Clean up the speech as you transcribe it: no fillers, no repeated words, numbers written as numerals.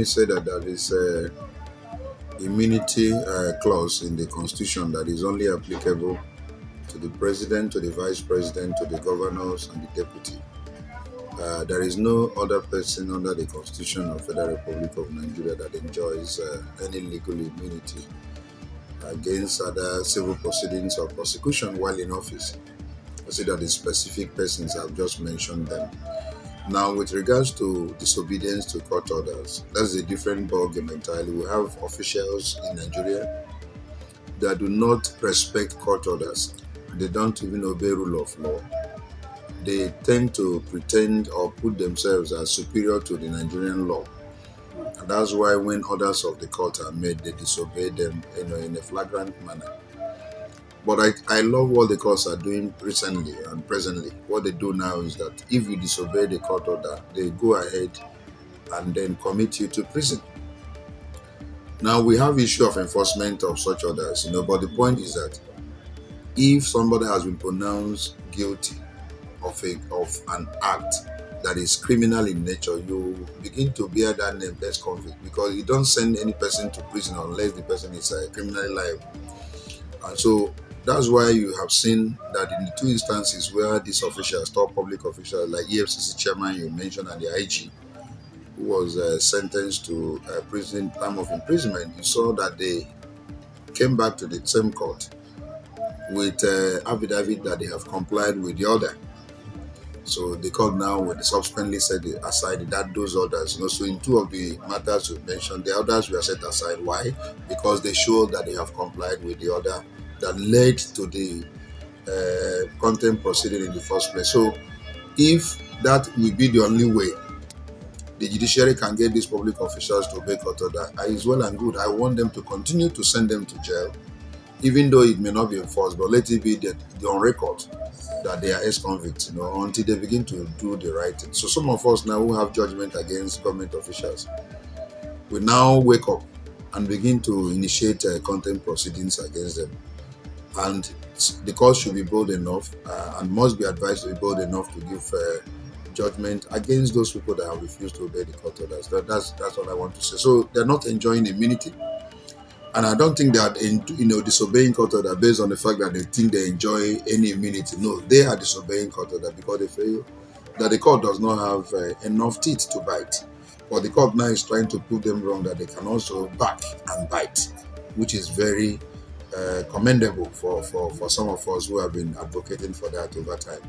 me say that there is a immunity clause in the Constitution that is only applicable to the president, to the vice president, to the governors, and the deputy. There is no other person under the Constitution of Federal Republic of Nigeria that enjoys any legal immunity against other civil proceedings or prosecution while in office. I see that the specific persons I've just mentioned them. Now, with regards to disobedience to court orders, that's a different ballgame entirely. We have officials in Nigeria that do not respect court orders. They don't even obey rule of law. They tend to pretend or put themselves as superior to the Nigerian law. And that's why when orders of the court are made, they disobey them in a flagrant manner. But I love what the courts are doing recently and presently. What they do now is that if you disobey the court order, they go ahead and then commit you to prison. Now we have issue of enforcement of such orders, but the point is that if somebody has been pronounced guilty of an act that is criminal in nature, you begin to bear that name as convict, because you don't send any person to prison unless the person is criminally liable. And so that's why you have seen that in the two instances where these officials, top public officials like EFCC chairman you mentioned and the IG, who was sentenced to time of imprisonment, you saw that they came back to the same court with affidavit that they have complied with the order. So the court now will subsequently set aside those orders. So in two of the matters you mentioned, the orders were set aside. Why? Because they showed that they have complied with the order that led to the contempt proceeding in the first place. So if that will be the only way the judiciary can get these public officials to obey court order, is well and good. I want them to continue to send them to jail, even though it may not be enforced, but let it be the on record that they are ex-convicts, until they begin to do the right thing. So some of us now who have judgment against government officials, we now wake up and begin to initiate contempt proceedings against them. And the court should be bold enough and must be advised to be bold enough to give judgment against those people that have refused to obey the court orders. That's all I want to say. So they're not enjoying immunity. And I don't think they are disobeying court order based on the fact that they think they enjoy any immunity. No, they are disobeying court order because they feel that the court does not have enough teeth to bite. But the court now is trying to prove them wrong, that they can also back and bite, which is very commendable for some of us who have been advocating for that over time.